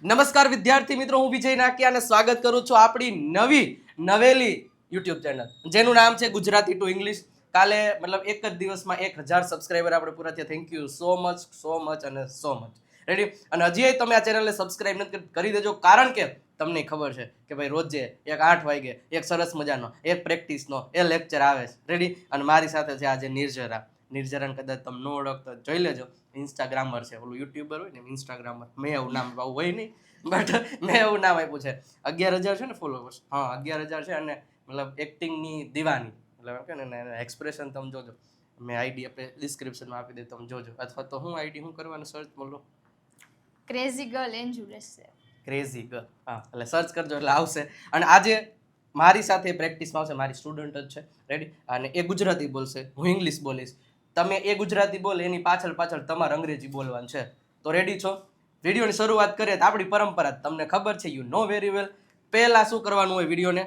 નમસ્કાર વિદ્યાર્થી મિત્રો, હું વિજય નાકિયા અને સ્વાગત કરું છું આપણી નવેલી યુટ્યુબ ચેનલ જેનું નામ છે ગુજરાતી ટુ ઇંગ્લિશ. કાલે મતલબ એક જ દિવસમાં 1000 સબસ્ક્રાઇબર આપણે પૂરા થયા. થેન્ક યુ સો મચ અને સો મચ. રેડી? અને હજી તમે આ ચેનલને સબસ્ક્રાઇબ નથી કરી દેજો, કારણ કે તમને ખબર છે કે ભાઈ રોજે એક 8 વાગે એક સરસ મજાનો એક પ્રેક્ટિસનો એ લેક્ચર આવે છે. રેડી? અને મારી સાથે છે આજે નિર્જરાને કદાચ તમે ન ઓળખતો જોઈ લેજો. ઇન્સ્ટાગ્રામર છે, ઓલું યુટ્યુબર હોય ને ઇન્સ્ટાગ્રામર. મેં એવું નામ હોય નહીં, બટ મેં એવું નામ આપ્યું છે. 11,000 છે ને ફોલોવર્સ. હા, 11,000 છે. અને મતલબ એક્ટિંગની દીવાની, મતલબ કે ને એક્સપ્રેશન તમે જોજો. મેં આઈડી આપણે ડિસ્ક્રિપ્શનમાં આપી દે, તમે જોજો. અથવા તો હું આઈડી હું કરવાનું સર્ચ બોલો, ક્રેઝી ગર્લ એન્જુલેસ છે. Crazy girl. હા, એટલે સર્ચ કરજો એટલે આવશે. અને આજે મારી સાથે પ્રેક્ટિસમાં આવશે, મારી સ્ટુડન્ટ જ છે. રેડી? અને એ ગુજરાતી બોલશે, હું ઇંગ્લિશ બોલીશ. તમે એ ગુજરાતી બોલે એની પાછળ તમારે અંગ્રેજી બોલવાનું છે. તો રેડી છો? વિડીયોની શરૂઆત કરીએ તો આપણી પરંપરા તમને ખબર છે, યુ નો વેરી વેલ. પહેલા શું કરવાનું હોય વિડીયોને?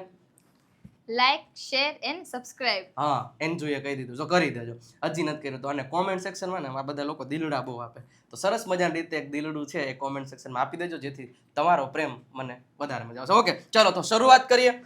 Like, share and subscribe. હા, એન્જોય કહી દીધું, જો કરી દેજો. હજી નથી કર્યું તો. અને કોમેન્ટ સેક્શનમાં ને આ બધા લોકો દિલડા બહુ આપે, તો સરસ મજાની રીતે એક દિલડું છે એ કોમેન્ટ સેક્શનમાં આપી દેજો, જેથી તમારો પ્રેમ મને વધારે મજા આવશે. ઓકે, ચાલો તો શરૂઆત કરીએ.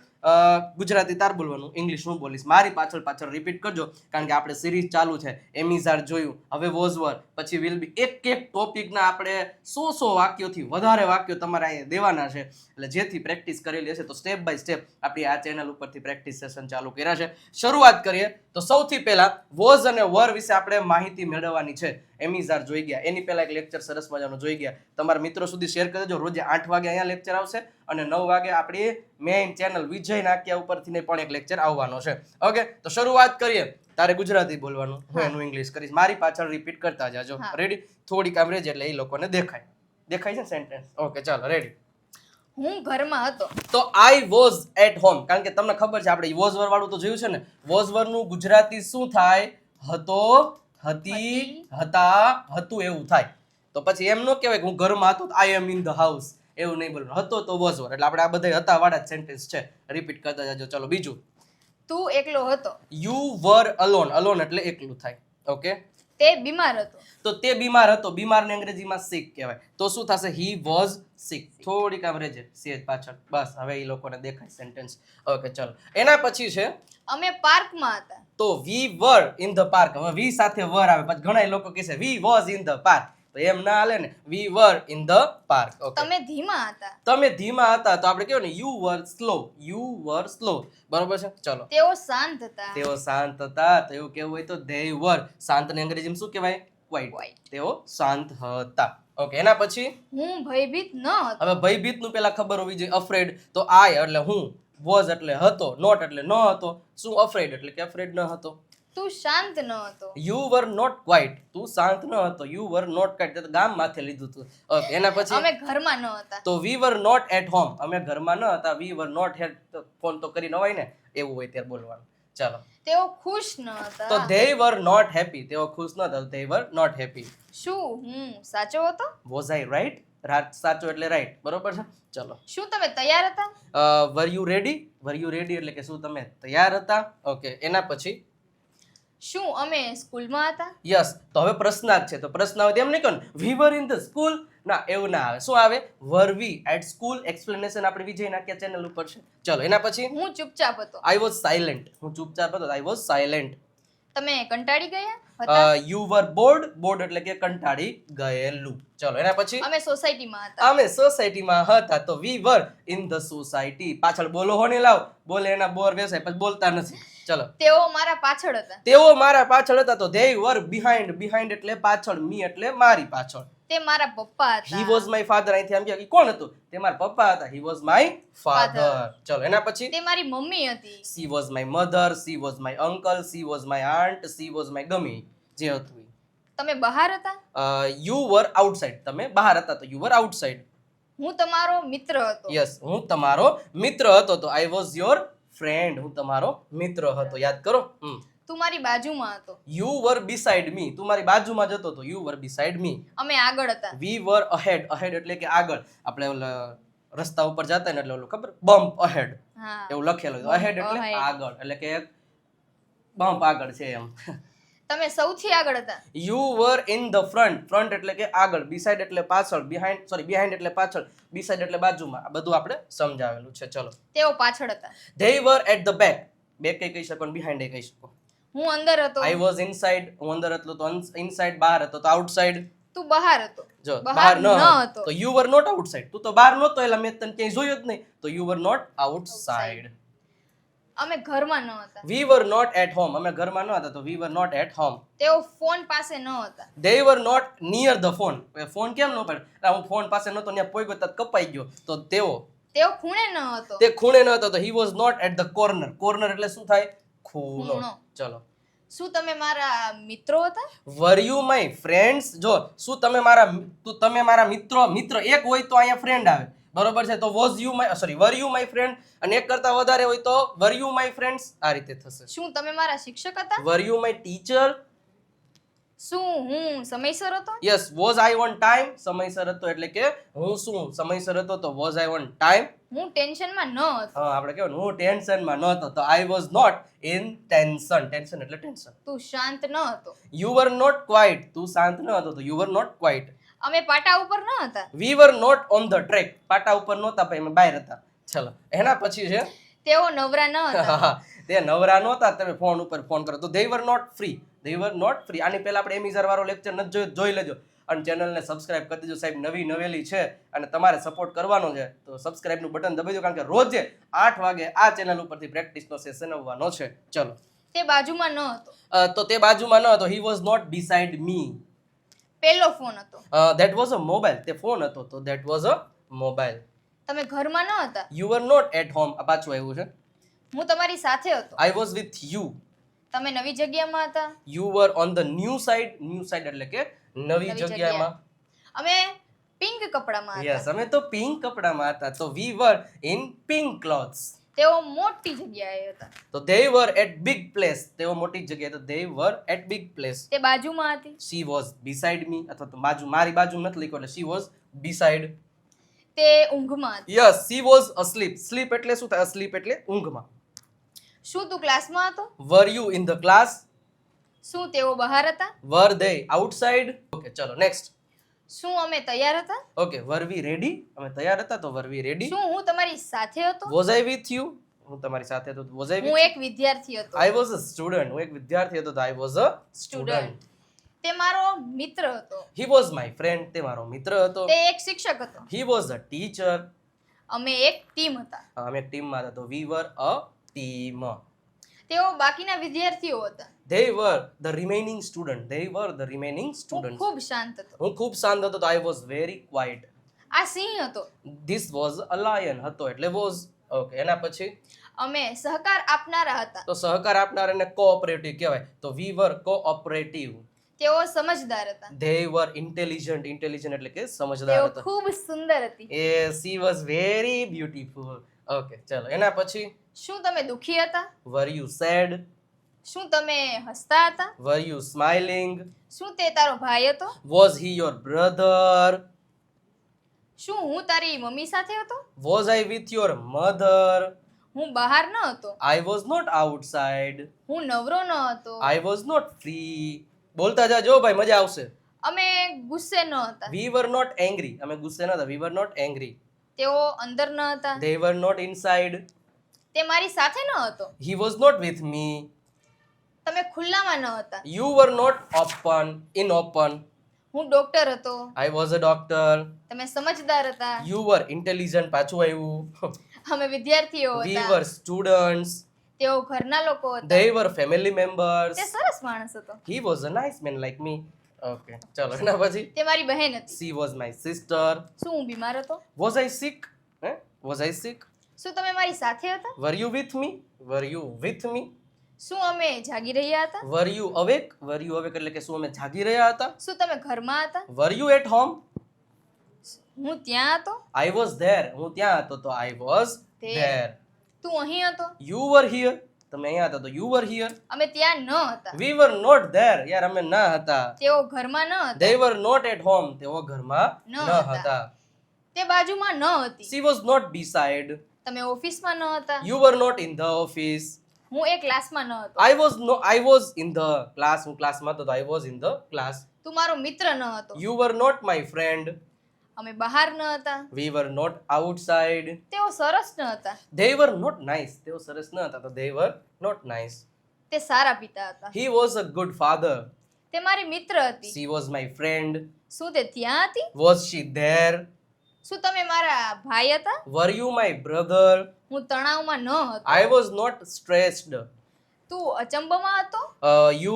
ગુજરાતી તાર બોલવાનું, ઇંગ્લિશ હું બોલીશ. મારી પાછળ રિપીટ કરજો, કારણ કે આપણે સિરીઝ ચાલુ છે. એમિઝાર જોયું, હવે વોઝ વર, પછી વિલ બી. એક ટોપિકના આપણે 100 વાક્યોથી વધારે વાક્યો તમારે અહીંયા દેવાના છે. એટલે જેથી પ્રેક્ટિસ કરેલી હશે તો સ્ટેપ બાય સ્ટેપ આપણી આ ચેનલ ઉપરથી પ્રેક્ટિસ સેશન ચાલુ કર્યા છે. શરૂઆત કરીએ તો સૌથી પહેલા વોઝ અને વર વિશે આપણે માહિતી મેળવવાની છે. એમિઝાર જોઈ ગયા, એની પહેલા એક લેક્ચર સરસ મજાનો જોઈ ગયા. તમારા મિત્રો સુધી શેર કરી દેજો. રોજે 8 વાગે અહીંયા લેક્ચર આવશે અને 9 વાગે આપણી મેઇન ચેનલ વિજય નાકિયા ઉપરથી પણ એક લેક્ચર આવવાનો છે. ઓકે, તો શરૂઆત કરીએ. તારે ગુજરાતી બોલવાનું, હું એનું ઇંગ્લિશ કરીશ. મારી પાછળ રિપીટ કરતા જાજો. રેડી? થોડીક આમ રેજ એટલે એ લોકોને દેખાય છે સેન્ટેન્સ. ઓકે, ચાલો રેડી. હું ઘરમાં હતો. તો આઈ વોઝ એટ હોમ, કારણ કે તમને ખબર છે આપણે વોઝ વર વાળું તો જોયું છે ને. વોઝ વર નું ગુજરાતી શું થાય? હતો, હતી, હતા, હતું એવું થાય. તો પછી એમ ન કહેવાય કે હું ઘરમાં હતો, આઈ એમ ઇન ધ હાઉસ. એવું નહીં બોલવાનું. હતો તો વોઝ વર. એટલે આપણે આ બધા હતા વાળા જ સેન્ટેન્સ છે. રિપીટ કરતા જાજો. ચલો બીજું. તું એકલો હતો. You var alone. અલોન એટલે એકલું થાય. ઓકે, તે બીમાર હતો. તો તે બીમાર હતો. બીમારને અંગ્રેજીમાં સિક કહેવાય. તો શું થશે? હી વોઝ સિક. થોડીક આમ રહેજે સેજ પાછળ. બસ, હવે એ લોકોને દેખાય સેન્ટેન્સ. ઓકે, ચલો. એના પછી છે અમે પાર્કમાં હતા. તો we were in the park. હવે વી સાથે વર આવે, પછી ઘણા લોકો કહેશે we was in the park. તો એમ ના હાલે ને. We were in the park. Okay, તમે ધીમા હતા. તમે ધીમા હતા. તો આપણે કેવું ને, you var slow. You var slow. બરોબર છે? ચલો. તેઓ શાંત હતા. તેઓ શાંત હતા. તો એવું કેવું હોય તો they were. શાંતને અંગ્રેજીમાં શું કહેવાય? ક્વાઇટ. તેઓ શાંત હતા. ઓકે, એના પછી હું ભયભીત ન હતો. હવે ભયભીત નું પેલા ખબર હોવી જોઈએ. અફ્રેડ તો આય એટલે હું, વોઝ એટલે હતો, નોટ એટલે ન હતો, શું અફ્રેડ એટલે કે અફ્રેડ ન હતો. તું શાંત ન હતો. You were not quiet. તું શાંત ન હતો. You were not quiet. ગામ માથે લીધું તું. ઓકે, એના પછી અમે ઘરમાં ન હતા. તો we var not at home. અમે ઘરમાં ન હતા. વી વર નોટ હેડ. ફોન તો કરી ન હોય ને, એવું હોય ત્યારે બોલવાનું. ચાલો. તેઓ ખુશ ન હતા. તો they were not happy. તેઓ ખુશ ન હતા. they were not happy. શું હું સાચો હતો? Was I right? સાચો એટલે રાઈટ. બરોબર છે? ચલો. શું તમે તૈયાર હતા? were you ready? were you ready એટલે કે શું તમે તૈયાર હતા? ઓકે, એના પછી શું અમે સ્કૂલમાં હતા? યસ. તો હવે પ્રશ્નાર્થ છે. તો પ્રશ્ન આવે એમ નહીં કહો we were in the school. ના, એવું ના આવે. શું આવે? were we at school? Explanation આપણે વિજય નાક્યા ચેનલ ઉપર છે. ચલો, એના પછી હું ચૂપચાપ હતો. I was silent. હું ચૂપચાપ હતો. I was silent. તમે કંટાળી ગયા હતા? you were bored. bored એટલે કે કંટાળી ગયેલું. ચલો, એના પછી અમે સોસાયટીમાં હતા. અમે સોસાયટીમાં હતા. તો we were in the society. પાછળ બોલો હો ને, લાવ બોલે એના બોર બેસાય, પછી બોલતા નથી. ચલો. તેઓ મારા પાછળ હતા. તેઓ મારા પાછળ હતા. તો they were behind. behind એટલે પાછળ. me એટલે મારી પાછળ. તે મારા પપ્પા હતા. he was my father. અહીંથી આમ કે કોણ હતું? તે મારા પપ્પા હતા. he was my father. ચલો, એના પછી તે મારી મમ્મી હતી. she was my mother. she was my uncle. she was my aunt. she was my ગમે જે હતું એ. તમે બહાર હતા. you were outside. તમે બહાર હતા. તો you were outside. હું તમારો મિત્ર હતો. યસ, હું તમારો મિત્ર હતો. તો I was your friend. હું તમારો મિત્ર હતો. યાદ કરો. તું મારી બાજુમાં હતો. You were beside me. તું મારી બાજુમાં જતો હતો. You were beside me. અમે આગળ હતા. We were ahead. ahead એટલે કે આગળ. આપણે ઓલા રસ્તા ઉપર જતા ને એટલે ઓલું ખબર, બમ્પ ahead એવું લખેલું. ahead એટલે આગળ, એટલે કે બમ્પ આગળ છે એમ. તમે સૌથી આગળ હતા. You var in the front. Front એટલે કે આગળ, બિસાઇડ એટલે પાછળ, બિહાઇન્ડ એટલે પાછળ, બિસાઇડ એટલે બાજુમાં. આ બધું આપણે સમજાવેલું છે. ચલો. તેઓ પાછળ હતા. They were at the back. Back કહી શકો અને બિહાઇન્ડ કહી શકો. હું અંદર હતો. I was inside. હું અંદર હતો તો ઇનસાઇડ. બહાર હતો તો આઉટસાઇડ. તું બહાર હતો. જો બહાર બહાર ન ન હતો હતો. તો યુ વર નોટ આઉટસાઇડ. તું તો બહાર નહોતો એટલે મેં તને ક્યાંય જોયો જ નહીં, તો યુ વર નોટ આઉટસાઇડ. અમે ઘરમાં ન હતા. વી વર નોટ એટ હોમ. અમે ઘરમાં ન હતા તો we var not at home. તેઓ ફોન પાસે ન હતા. they were not near the phone. Phone કેમ ન પડે? હું ફોન પાસે નહોતો, ત્યાં પોઈગો તત કપાઈ ગયો. તો તેઓ ખૂણે ન હતો. તે ખૂણે ન હતો તો he was not at the corner. corner એટલે શું થાય? ખૂણો. ખૂણો. ચલો. શું તમે મારા મિત્રો હતા? were you my friends? જો શું તમે મારા મિત્ર એક હોય તો અહીંયા ફ્રેન્ડ આવે, બરોબર છે? તો were you my friend, અને એક કરતા વધારે હોય તો were you my friends. આ રીતે થશે. શું તમે મારા શિક્ષક હતા? were you my teacher? શું હું સમયસર હતો? Yes. was I on time? સમયસર હતો એટલે કે હું શું સમયસર હતો તો was I on time. હું ટેન્શનમાં ન હતો. હા, આપણે કહેવાય ને હું ટેન્શનમાં નહોતો તો I was not in tension. Tension એટલે ટેન્શન. તું શાંત ન હતો. You were not quiet. તું શાંત ન હતો તો you were not quiet. અમે પાટા ઉપર ન હતા. We were not on the track. પાટા ઉપર નહોતા પણ અમે બહાર હતા. ચલો, એના પછી છે તેઓ નવરા ન હતા. તે નવરા નહોતા, તમે ફોન ઉપર ફોન કરો તો they were not free. They were not free. આની પહેલા આપણે એમિઝાર વાળો લેક્ચર નથી જોયો, જોઈ લેજો અને ચેનલને સબસ્ક્રાઇબ કરી દેજો. સાહેબ નવી નવેલી છે અને તમારે સપોર્ટ કરવાનો છે તો સબસ્ક્રાઇબનું બટન દબાવી દો, કારણ કે રોજે 8 વાગે આ ચેનલ ઉપરથી પ્રેક્ટિસનો સેશન આવવાનો છે. ચલો. તે બાજુમાં ન હતો. તો તે બાજુમાં ન હતો. he was not beside me. પેલો ફોન હતો. that was a mobile. તે ફોન હતો તો that was a mobile. તમે ઘરમાં ન હતા. you were not at home. આ પાછું આવ્યું છે. હું તમારી સાથે હતો. I was with you. તમે નવી જગ્યામાં હતા. you were on the new side. new side એટલે કે નવી નવી જગ્યામાં. અમે પિંક કપડામાં હતા. યસ, અમે તો પિંક કપડામાં હતા તો we were in pink clothes. તેઓ મોટી જગ્યાએ હતા. તો they were at big place. તેઓ મોટી જગ્યાએ તો they were at big place. તે બાજુમાં હતી. she was beside me અથવા તો મારી બાજુ નથી લખ્યું એટલે she was beside. તે ઊંઘમાં હતી. Yes, she was asleep. sleep એટલે શું થાય? asleep એટલે ઊંઘમાં. શું તું ક્લાસમાં હતો? were you in the class? શું તેઓ બહાર હતા? were they outside? okay, ચલો નેક્સ્ટ. શું અમે તૈયાર હતા? okay, were we ready? અમે તૈયાર હતા તો were we ready? શું હું તમારી સાથે હતો? was I with you? હું તમારી સાથે હતો તો was I with હું you? એક વિદ્યાર્થી હતો. I was a student. હું એક વિદ્યાર્થી હતો તો I was a student. તે મારો મિત્ર હતો. He was my friend. તે મારો મિત્ર હતો. તે એક શિક્ષક હતો. He was a teacher. અમે એક ટીમ હતા. અમે એક ટીમમાં હતા તો we were a team. તેઓ બાકીના વિદ્યાર્થીઓ હતા. They were the remaining student. They were the remaining હું students. ખૂબ શાંત હતો. હું ખૂબ શાંત હતો તો I was very quiet. આ સિંહ હતો. This was a lion. હતો એટલે was. okay, એના પછી અમે સહકાર આપનારા હતા. તો સહકાર આપનાર અને કોઓપરેટિવ કહેવાય તો we were cooperative. તેઓ સમજદાર હતા. They were intelligent. intelligent એટલે કે સમજદાર તેઓ હતા. ખૂબ સુંદર હતી. Yes, she was very beautiful. okay, ચલો એના પછી શું તમે દુખી હતા? were you sad? શું તમે હસતા હતા? were you smiling? શું તે તારો ભાઈ હતો? was he your brother? શું હું તારી મમ્મી સાથે હતો? was I with your mother? હું બહાર ન હતો. I was not outside. હું નવરો ન હતો. I was not free. બોલતા જાજો ભાઈ, મજા આવશે. અમે ગુસ્સે ન હતા. we were not angry. અમે ગુસ્સે ન હતા. we were not angry. તેઓ અંદર ન હતા. they were not inside. તે મારી સાથે ન હતો. he was not with me. તમે ખુલ્લામાં ન હતા. you were not in open. હું ડોક્ટર હતો. I was a doctor. તમે સમજદાર હતા. you were intelligent. પાછું આવ્યું. અમે વિદ્યાર્થીઓ we હતા. were students. તેઓ ઘરના લોકો હતા. they were family members. તે સરસ માણસ હતો. he was a nice man like me. okay, ચલો એના પછી તે મારી બહેન હતી. she was my sister. શું હું બીમાર હતો? was I sick? was I sick? શું તમે મારી સાથે હતા? were you with me? were you with me? શું અમે જાગી રહ્યા હતા? were you awake? were you awake એટલે કે શું અમે જાગી રહ્યા હતા? શું તમે ઘરમાં હતા? were you at home? હું ત્યાં હતો. I was there. હું ત્યાં હતો તો I was there. તું અહીં હતો. you were here. તમે અહીંયા હતા તો you were here. અમે ત્યાં ન હતા. we were not there. યાર અમે ન હતા. તેઓ ઘરમાં ન હતા. they were not at home. તેઓ ઘરમાં ન ન હતા. હતા. તે બાજુમાં ન હતી. she was not beside. તમે ઓફિસમાં ન હતા. you were not in the office. હું એ ક્લાસમાં ન હતો. I was in the class. હું ક્લાસમાં હતો તો I was in the class. તું મારો મિત્ર ન હતો. You were not my friend. અમે બહાર ન હતા. We were not outside. તેઓ સરસ ન હતા. They were not nice. તેઓ સરસ ન હતા તો they were not nice. તે સારા પિતા હતા. He was a good father. તે મારી મિત્ર હતી. She was my friend. શું તે ત્યાં હતી? Was she there? શું તમે મારા ભાઈ હતા? Were you my brother? હું તણાવમાં ન હતો. I was not stressed. તું અચંબમાં હતો? You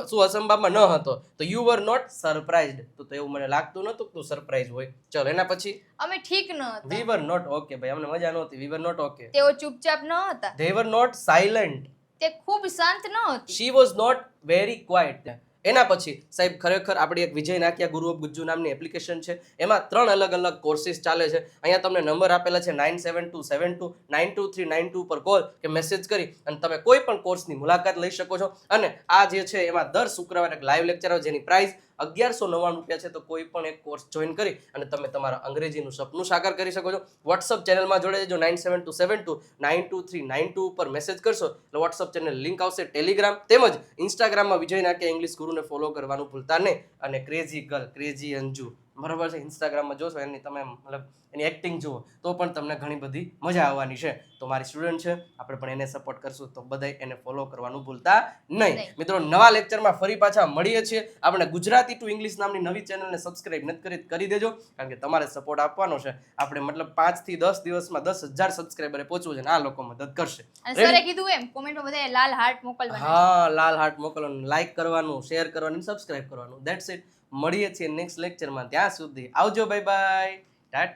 શું અસંભામાં ન હતો તો you were not surprised. તો એવું મને લાગતું નતું કે તું સરપ્રાઈઝ હોય. ચલો એના પછી અમે ઠીક ન હતા. we were not okay. ભાઈ અમને મજા નહોતી. we were not okay. તેઓ ચૂપચાપ ન હતા. They were not silent. તે ખૂબ શાંત ન હતી. She was not very quiet. એના પછી સાહેબ ખરેખર આપણી એક વિજય નાકિયા ગુરુ ઓફ ગુજ્જુ નામની એપ્લિકેશન છે. એમાં 3 અલગ અલગ કોર્સીસ ચાલે છે. અહીંયા તમને નંબર આપેલા છે 9727292392 પર કોલ કે મેસેજ કરી અને તમે કોઈ પણ કોર્સની મુલાકાત લઈ શકો છો. અને આ જે છે એમાં દર શુક્રવારે એક લાઈવ લેક્ચર આવે જેની પ્રાઇસ 1199 છે. તો કોઈ પણ એક કોર્સ જોઈન કરી અને તમે તમારા અંગ્રેજીનું સપનું સાકાર કરી શકો છો. વોટ્સઅપ ચેનલમાં જોડાઈ જજો. 9727292392 પર મેસેજ કરશો એટલે વોટ્સઅપ ચેનલ લિંક આવશે. ટેલિગ્રામ તેમજ ઇન્સ્ટાગ્રામમાં વિજય નાકિયા ઇંગ્લિશ ગુરુને ફોલો કરવાનું ભૂલતા નહીં. અને ક્રેઝી ગર્લ ક્રેઝી અંજુ બરાબર છે. ઇન્સ્ટાગ્રામમાં જોશો એની તમે મતલબ એની એક્ટિંગ જુઓ તો પણ તમને ઘણી બધી મજા આવવાની છે. તો મારી સ્ટુડન્ટ છે આપણે પણ એને સપોર્ટ કરશું તો બધાય એને ફોલો કરવાનું ભૂલતા નહીં. મિત્રો નવા લેક્ચરમાં ફરી પાછા મળીએ છીએ. આપણે ગુજરાતી ટુ ઇંગ્લિશ નામની નવી ચેનલને સબસ્ક્રાઇબ નથી કરી કરી દેજો કારણ કે તમારે સપોર્ટ આપવાનો છે. આપણે મતલબ 5 થી 10 દિવસમાં 10,000 સબસ્ક્રાઇબરે પહોંચવું છે ને આ લોકો મદદ કરશે. અને સરે કીધું એમ કોમેન્ટમાં બધાએ લાલ હાર્ટ મોકલવાના. હા લાલ હાર્ટ મોકલવાનું, લાઈક કરવાનું, શેર કરવાનું, સબસ્ક્રાઇબ કરવાનું. That's it. મળીએ છીએ નેક્સ્ટ લેક્ચરમાં. ત્યાં સુધી આવજો. Bye bye.